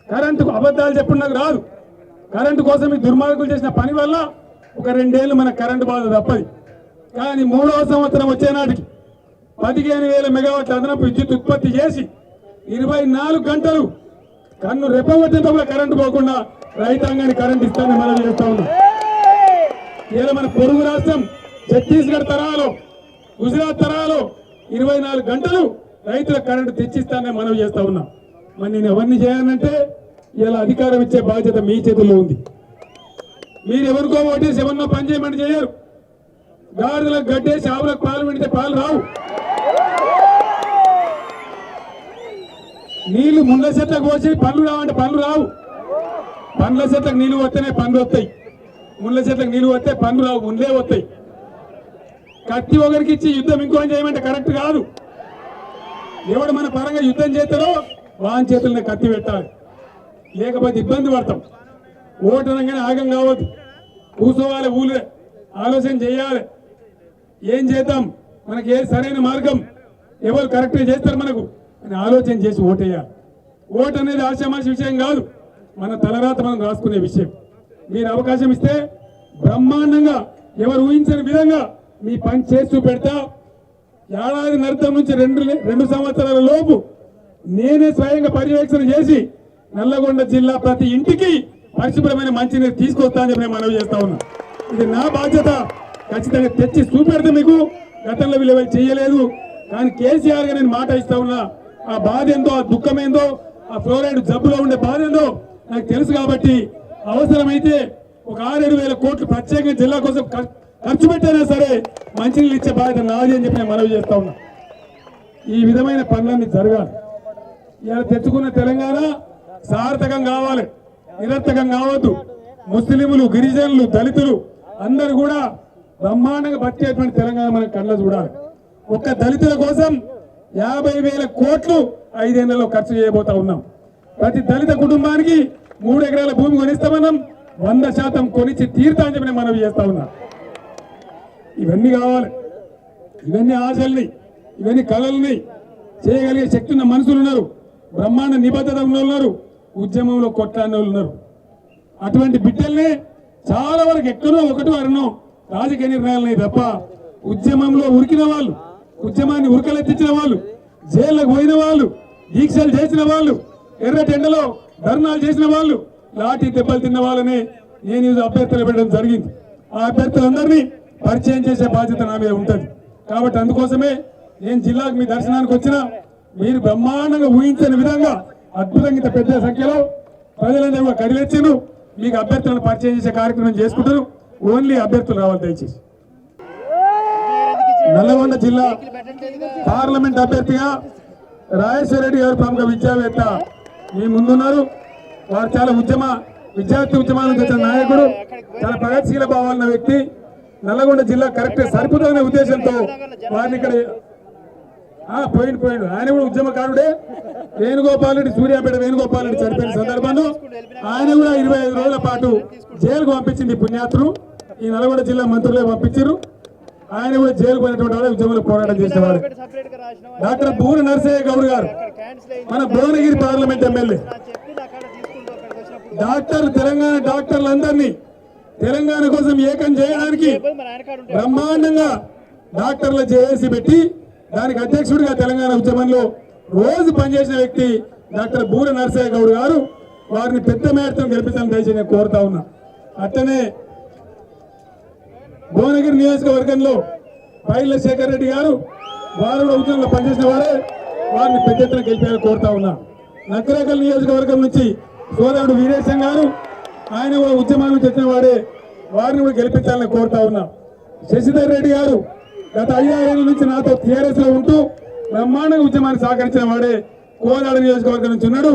కరెంటుకు అబద్ధాలు చెప్పుడు నాకు రాదు. కరెంటు కోసం ఈ దుర్మార్గులు చేసిన పని వల్ల ఒక 2 ఏళ్ళు మన కరెంటు బాధ తప్పది. కానీ 3వ సంవత్సరం వచ్చే నాటికి 15,000 మెగావాట్ల అదనపు విద్యుత్ ఉత్పత్తి చేసి 24 గంటలు కన్ను రెప్పగొట్టేంత కూడా కరెంటు పోకుండా రైతాంగాన్ని కరెంట్ ఇస్తానని మనం చేస్తా ఉన్నాం. ఇలా మన పొరుగు రాష్ట్రం ఛత్తీస్గఢ్ తరాలో, గుజరాత్ తరాలో 24 గంటలు రైతులకు కరెంటు తెచ్చిస్తానని మనం చేస్తా ఉన్నాం. మరి నేను ఎవరిని చేయాలంటే ఇలా అధికారం ఇచ్చే బాధ్యత మీ చేతుల్లో ఉంది. మీరు ఎవరికో ఓటేసి ఎవరినో పని చేయమని చేయరు. గాడిదలకు గడ్డేసి ఆవులకు పాలు పెడితే పాలు రావు. నీళ్లు ముళ్ళ చెట్లకు పోసి పండ్లు రావంటే పండ్లు రావు. పండ్ల చెట్లకు నీళ్లు వస్తేనే పండ్లు వస్తాయి, ముళ్ళ చెట్లకు నీళ్లు వస్తే పండ్లు రావు, ముళ్ళే వస్తాయి. కత్తి ఒకరికి ఇచ్చి యుద్ధం ఇంకోని చేయమంటే కరెక్ట్ కాదు. ఎవడు మన పరంగా యుద్ధం చేస్తారో వాని చేతులనే కత్తి పెట్టాలి, లేకపోతే ఇబ్బంది పడతాం. ఓటనగానే ఆగం కావద్దు, కూర్చోవాలి, ఊళ్ళే ఆలోచన చేయాలి. ఏం చేద్దాం, మనకి ఏ సరైన మార్గం, ఎవరు కరెక్ట్గా చేస్తారు మనకు అని ఆలోచన చేసి ఓటేయాలి. ఓటు అనేది ఆశామాషి విషయం కాదు, మన తలరాత మనం రాసుకునే విషయం. మీరు అవకాశం ఇస్తే బ్రహ్మాండంగా ఎవరు ఊహించని విధంగా మీ పని చేసి చూపెడతా. ఏడాది నర్థం నుంచి 2 సంవత్సరాల లోపు నేనే స్వయంగా పర్యవేక్షణ చేసి నల్లగొండ జిల్లా ప్రతి ఇంటికి పరిశుభ్రమైన మంచినీరు తీసుకొస్తా అని చెప్పి నేను మనవి చేస్తా ఉన్నా. ఇది నా బాధ్యత, ఖచ్చితంగా తెచ్చి చూపెడతా. మీకు గతంలో వీళ్ళు చేయలేదు, కానీ కేసీఆర్ గా నేను మాట ఇస్తా ఉన్నా. ఆ బాధ ఏందో, ఆ దుఃఖం ఏందో, ఆ ఫ్లోరైడ్ జబ్బులో ఉండే బాధ ఏందో నాకు తెలుసు. కాబట్టి అవసరమైతే ఒక 6-7 వేల కోట్లు ప్రత్యేకంగా జిల్లా కోసం ఖర్చు పెట్టైనా సరే మంచినీళ్ళు ఇచ్చే బాధ్యత నాది అని చెప్పి నేను మనవి చేస్తా ఉన్నా. ఈ విధమైన పనులన్నీ జరగాలి. ఇలా తెచ్చుకున్న తెలంగాణ సార్థకం కావాలి, నిరర్థకం కావద్దు. ముస్లింలు, గిరిజనులు, దళితులు అందరూ కూడా బ్రహ్మాండంగా బతికేటువంటి తెలంగాణ మనం కళ్ళ చూడాలి. ఒక్క దళితుల కోసం 50,000 కోట్లు 5 ఏళ్లలో ఖర్చు చేయబోతా ఉన్నాం. ప్రతి దళిత కుటుంబానికి 3 ఎకరాల భూమి కొనిస్తామన్నాం, 100% కొనిచ్చి తీరుతా అని చెప్పి మనం చేస్తా ఉన్నా. ఇవన్నీ కావాలి, ఇవన్నీ ఆశల్ని, ఇవన్నీ కళల్ని చేయగలిగే శక్తి ఉన్న మనుషులు ఉన్నారు, బ్రహ్మాండ నిబద్ధత ఉన్న ఉన్నారు, ఉద్యమంలో కొట్లాడిన వాళ్ళు ఉన్నారు. అటువంటి బిడ్డల్ని చాలా వరకు ఎక్కడో ఒకటో అరణో రాజకీయ నిర్ణయాలని తప్ప ఉద్యమంలో ఉరికిన వాళ్ళు, ఉద్యమాన్ని ఉరకలెత్తించిన వాళ్ళు, జైళ్ళకు పోయిన వాళ్ళు, దీక్షలు చేసిన వాళ్ళు, ఎర్రటెండలో ధర్నాలు చేసిన వాళ్ళు, లాఠీ దెబ్బలు తిన్న వాళ్ళని నేను అభ్యర్థులు పెట్టడం జరిగింది. ఆ అభ్యర్థులందరినీ పరిచయం చేసే బాధ్యత నా మీద ఉంటుంది. కాబట్టి అందుకోసమే నేను జిల్లాకు మీ దర్శనానికి వచ్చినా మీరు బ్రహ్మాండంగా ఊహించని విధంగా అద్భుతంగా ఇంత పెద్ద సంఖ్యలో ప్రజలందరూ కూడా కదిలిచ్చారు. మీకు అభ్యర్థులను పరిచయం చేసే కార్యక్రమం చేసుకుంటారు. ఓన్లీ అభ్యర్థులు రావాలి దయచేసి. నల్లగొండ జిల్లా పార్లమెంట్ అభ్యర్థిగా రాజేశ్వర రెడ్డి గారు ప్రముఖ విద్యావేత్త మీ ముందున్నారు. వారు చాలా విద్యార్థి ఉద్యమాల నుంచి వచ్చిన నాయకుడు, చాలా ప్రగతిశీల భావాలన్న వ్యక్తి. నల్లగొండ జిల్లా కరెక్ట్ సరిపోతున్న ఉద్దేశంతో వారిని ఇక్కడ పోయిండు. ఆయన కూడా ఉద్యమకారుడే. వేణుగోపాల్ రెడ్డి, సూర్యాపేట వేణుగోపాల్ రెడ్డి చనిపోయిన సందర్భంలో ఆయన కూడా 25 రోజుల పాటు జైలుకు పంపించింది పుణ్యాత్రులు. ఈ నల్గొండ జిల్లా మంత్రులే పంపించారు. ఆయన కూడా జైలుకు పోయినటువంటి వాడు, ఉద్యమంలో పోరాటం చేసేవాడు. డాక్టర్ బూర నరసయ్య గౌడ్ గారు మన భువనగిరి పార్లమెంట్ ఎమ్మెల్యే. తెలంగాణ డాక్టర్లందరినీ తెలంగాణ కోసం ఏకం చేయడానికి బ్రహ్మాండంగా డాక్టర్ల జేఏసీ పెట్టి దానికి అధ్యక్షుడిగా తెలంగాణ ఉద్యమంలో రోజు పనిచేసిన వ్యక్తి డాక్టర్ బూర నరసయ్య గౌడ్ గారు. వారిని పెద్ద మేరతో గెలిపించాలని దయచేసి నేను కోరుతా ఉన్నా. అట్లనే భువనగిరి నియోజకవర్గంలో పైల శేఖర్ రెడ్డి గారు, వారు కూడా ఉద్యమంలో పనిచేసిన వారే. వారిని పెద్ద ఎత్తున గెలిపాలని కోరుతా ఉన్నా. నకరేకల్ నియోజకవర్గం నుంచి సోదరుడు వీరేశం గారు, ఆయన కూడా ఉద్యమాల నుంచి వచ్చిన వాడే. వారిని కూడా గెలిపించాలని కోరుతా ఉన్నా. శశిధర్ రెడ్డి గారు గత 5-6 ఏళ్ల నుంచి నాతో టీఆర్ఎస్ లో ఉంటూ బ్రహ్మాండంగా ఉద్యమాన్ని సహకరించిన వాడే. కోదాడ నియోజకవర్గం నుంచి ఉన్నాడు.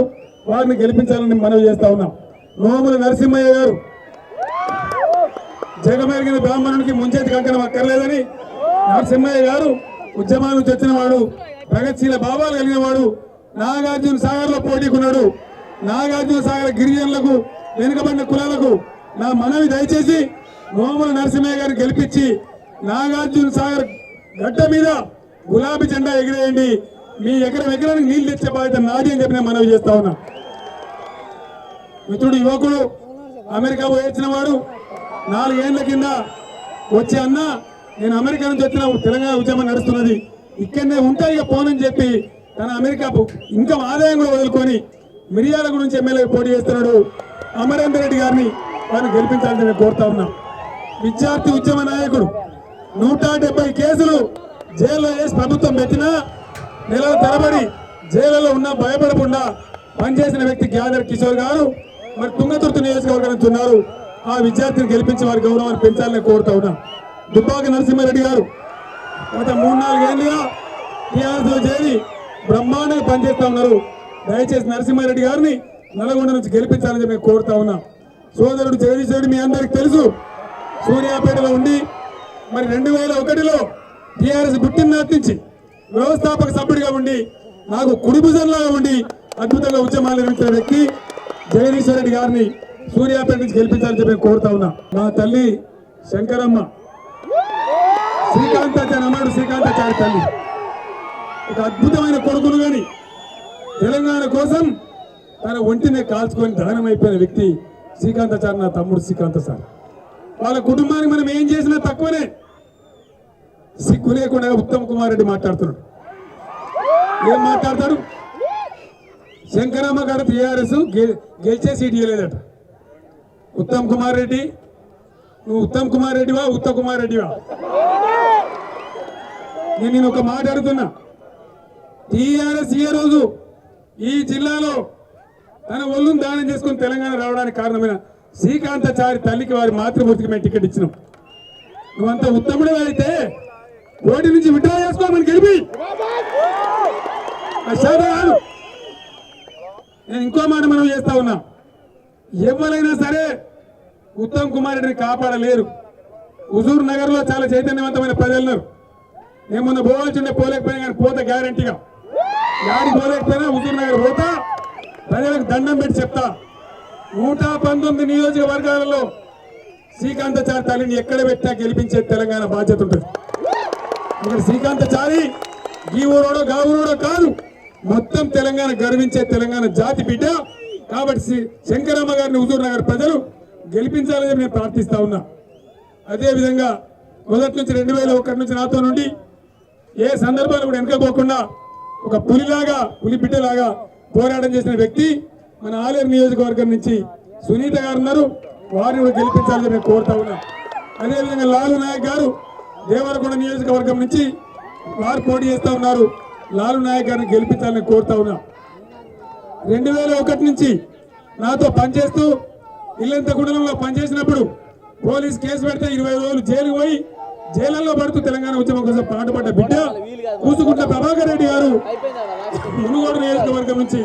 వారిని గెలిపించాలని మనవి చేస్తా ఉన్నాం. నోముల నరసింహయ్య గారు జగమెరిగిన బ్రాహ్మణునికి ముంచేతి కంకణం అక్కర్లేదని నరసింహయ్య గారు ఉద్యమాల నుంచి వచ్చిన వాడు, ప్రగతిశీల భావాలు కలిగిన వాడు. నాగార్జున సాగర్ లో పోటీకున్నాడు. నాగార్జున సాగర్ గిరిజనులకు, వెనుకబడిన కులాలకు నా మనవి దయచేసి నోముల నరసింహయ్య గారిని గెలిపించి నాగార్జున సాగర్ గడ్డ మీద గులాబీ జెండా ఎగిరేయండి. మీ ఎకరానికి నీళ్లు తెచ్చే బాధ్యత నాది అని చెప్పి నేను మనవి చేస్తా ఉన్నా. మిత్రుడు యువకుడు అమెరికా పోయొచ్చిన వాడు 4 ఏళ్ల కింద వచ్చి అన్న నేను అమెరికా నుంచి వచ్చిన తెలంగాణ ఉద్యమం నడుస్తున్నది, ఇక్కడనే ఉంటా ఇక పోనని చెప్పి తన అమెరికా ఇంకా ఆదాయం కూడా వదులుకొని మిర్యాల గురించి ఎమ్మెల్యే పోటీ చేస్తున్నాడు. అమరేందర్ రెడ్డి గారిని వారిని గెలిపించాలని నేను కోరుతా ఉన్నా. విద్యార్థి ఉద్యమ నాయకుడు 170 కేసులు జైల్లో వేసి ప్రభుత్వం పెట్టినా నెలల తరబడి జైలులో ఉన్నా భయపడకుండా పనిచేసిన వ్యక్తి గ్యాదర్ కిషోర్ గారు మరి తుంగతుర్తి నియోజకవర్గం నుంచి ఉన్నారు. ఆ విద్యార్థిని గెలిపించి వారి గౌరవాన్ని పెంచాలని కోరుతా ఉన్నా. దుబ్బాక నరసింహారెడ్డి గారు గత 3-4 ఏళ్ళుగా టీఆర్ఎస్ లో చేరి బ్రహ్మాండంగా పనిచేస్తా ఉన్నారు. దయచేసి నరసింహారెడ్డి గారిని నల్గొండ నుంచి గెలిపించాలని మేము కోరుతా ఉన్నా. సోదరుడు జగదీష్ రెడ్డి మీ అందరికి తెలుసు, సూర్యాపేటలో ఉండి మరి 2001లో టీఆర్ఎస్ పుట్టిననాటి నుంచి వ్యవస్థాపక సభ్యుడిగా ఉండి నాకు కుడిభుజంలాగా ఉండి అద్భుతంగా ఉద్యమాలు నిర్మించిన వ్యక్తి జగదీశ్వర రెడ్డి గారిని సూర్యాపేట నుంచి గెలిపించాలని చెప్పి కోరుతా ఉన్నా. మా తల్లి శంకరమ్మ శ్రీకాంతాచారి అమ్మాడు, శ్రీకాంతాచారి తల్లి ఒక అద్భుతమైన కొడుకును గాని తెలంగాణ కోసం తన ఒంటినే కాల్చుకొని దహనం అయిపోయిన వ్యక్తి శ్రీకాంతాచారి, నా తమ్ముడు శ్రీకాంత సార్. వాళ్ళ కుటుంబానికి మనం ఏం చేసినా తక్కువనే. సిగ్గు లేకుండా ఉత్తమ్ కుమార్ రెడ్డి మాట్లాడుతున్నాడు. ఏం మాట్లాడతాడు? శంకరమ్మ గారు టీఆర్ఎస్ గెలిచే సీట్ ఇవ్వలేదట. ఉత్తమ్ కుమార్ రెడ్డి, నువ్వు ఉత్తమ్ కుమార్ రెడ్డివా ఉత్తమ్ కుమార్ రెడ్డివా? నేను ఒక మాట అడుగుతున్నా. టీఆర్ఎస్ ఏ రోజు ఈ జిల్లాలో తన ఒళ్ళును దానం చేసుకుని తెలంగాణ రావడానికి కారణమైన శ్రీకాంతాచారి తల్లికి వారి మాతృమూర్తికి మేము టికెట్ ఇచ్చినాం. నువ్వంతా ఉత్తముడే అయితే ఓటి నుంచి విడ్రా చేసుకోమని గెలిపి కాదు. నేను ఇంకో మాట మనం చేస్తా ఉన్నా. ఎవరైనా సరే ఉత్తమ్ కుమార్ రెడ్డిని కాపాడలేరు. హుజూర్ నగర్ లో చాలా చైతన్యవంతమైన ప్రజలున్నారు. నేను మొన్న పోవాల్సిందే, పోలేకపోయినా కానీ పోతా గ్యారంటీగా. యాడికి పోలేకపోయినా హుజూర్ నగర్ పోతా, ప్రజలకు దండం పెట్టి చెప్తా. 119 నియోజకవర్గాలలో శ్రీకాంతాచారి తల్లిని ఎక్కడ పెట్టా గెలిపించే తెలంగాణ బాధ్యత ఉంటుంది. ఇక్కడ శ్రీకాంతాచారి ఈ ఊరోడో గా ఊరోడో కాదు, మొత్తం తెలంగాణ గర్వించే తెలంగాణ జాతి బిడ్డ. కాబట్టి శంకరమ్మ గారిని హుజూర్ నగర్ ప్రజలు గెలిపించాలని నేను ప్రార్థిస్తా ఉన్నా. అదేవిధంగా మొదటి నుంచి 2001 నుంచి నాతో నుండి ఏ సందర్భాలు కూడా వెనకపోకుండా ఒక పులిలాగా పులి బిడ్డలాగా పోరాటం చేసిన వ్యక్తి మన ఆలేరు నియోజకవర్గం నుంచి సునీత గారు ఉన్నారు. వారిని కూడా గెలిపించాలని నేను కోరుతా ఉన్నా. అదేవిధంగా లాలు నాయక్ గారు దేవరకొండ నియోజకవర్గం నుంచి వారు పోటీ చేస్తా ఉన్నారు. లాలు నాయక్ గారిని గెలిపించాలని కోరుతా ఉన్నా. 2001 నుంచి నాతో పనిచేస్తూ ఇల్లంత గుండెలంలో పనిచేసినప్పుడు పోలీస్ కేసు పెడితే 20 రోజులు జైలుకు పోయి జైళ్లలో పడుతూ తెలంగాణ ఉద్యమం కోసం పాటుపడ్డ బిడ్డ కూసుకుంట ప్రభాకర్ రెడ్డి గారు మునుగోడు నియోజకవర్గం నుంచి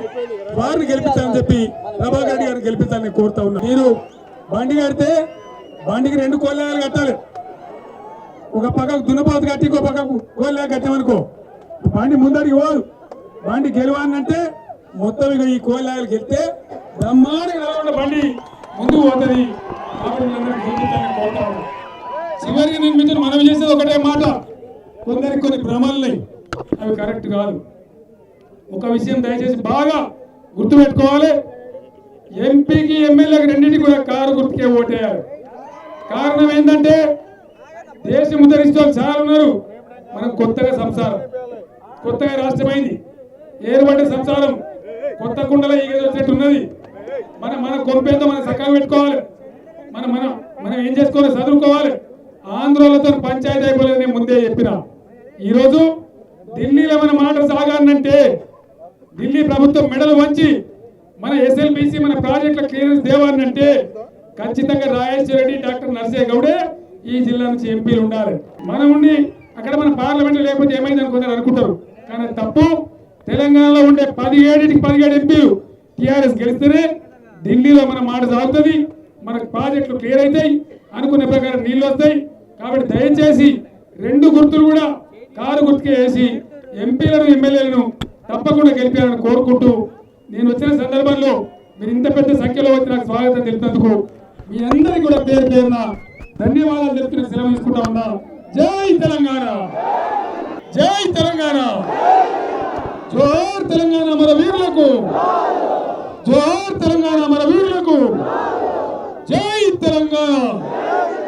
వారిని గెలిపించాలని చెప్పి ప్రభాకర్ రెడ్డి గారిని గెలిపించాలని కోరుతా ఉన్నా. మీరు బండి కడితే బండికి 2 కోళ్ళాలు కట్టాలి. ఒక పక్కకు దున్నపోతు కట్టి ఇంకో పక్కకు కోళ్ళ కట్టామనుకో బండి ముందడికి పోదు. బండి గెలవాలంటే మొత్తం ఇక ఈ కోళ్ళాయలు గెలిస్తే బ్రహ్మాండంగా నడవకుండా బండి ముందుకు పోతుంది. చివరికి నేను మీతో మనం చేసేది ఒకటే మాట, కొందరికి కొన్ని భ్రమలున్నాయి, అవి కరెక్ట్ కాదు. ఒక విషయం దయచేసి బాగా గుర్తుపెట్టుకోవాలి. ఎంపీకి ఎమ్మెల్యేకి రెండింటికి కూడా కారు గుర్తుకే ఓటేయాలి. కారణం ఏంటంటే దేశం ఉద్ధరిస్తే వాళ్ళు చాలా ఉన్నారు. మనం కొత్తగా సంసారం, కొత్తగా రాష్ట్రమైంది, ఏర్పడే సంసారం కొత్త కుండలో ఈగేది వచ్చినట్టు ఉన్నది. మన కొంపేంతో మనం చక్కగా పెట్టుకోవాలి. మనం ఏం చేసుకోవాలి, చదువుకోవాలి. ఆంధ్రోలతో పంచాయతీ అయిపోలేదు నేను ముందే చెప్పిన. ఈరోజు ఢిల్లీలో మన మాట సాగానంటే ఢిల్లీ ప్రభుత్వం మెడలు వంచి మన ఎస్ఎల్బిసి మన ప్రాజెక్టుల క్లియరెన్స్ దేవాలంటే ఖచ్చితంగా రాజేశ్వర రెడ్డి, డాక్టర్ నర్సయ్య గౌడే ఈ జిల్లా నుంచి ఎంపీలు ఉండాలి. మనం ఉండి అక్కడ మన పార్లమెంట్ లేకపోతే ఏమైందని కొందరు అనుకుంటారు, కానీ తప్పు. తెలంగాణలో ఉండే 17 ఎంపీలు టీఆర్ఎస్ గెలిస్తేనే ఢిల్లీలో మన మాట సాగుతుంది, మనకు ప్రాజెక్టులు క్లియర్ అవుతాయి, అనుకునే ప్రకారం నీళ్లు వస్తాయి. కాబట్టి దయచేసి 2 గుర్తులు కూడా కారు గుర్తుకే వేసి ఎంపీలను ఎమ్మెల్యేలను తప్పకుండా గెలిపాలని కోరుకుంటూ నేను వచ్చిన సందర్భంలో మీరు ఇంత పెద్ద సంఖ్యలో వచ్చి నాకు స్వాగతం తెలిపినందుకు మీ అందరికీ కూడా పేరు పేరున ధన్యవాదాలు తెలుపుతూ సెలవు తీసుకుంటా ఉన్నా. జై తెలంగాణ, జై తెలంగాణ, జోహార్ తెలంగాణ మన వీరులకు, జోహార్ తెలంగాణ మన వీరులకు, జై తెలంగాణ.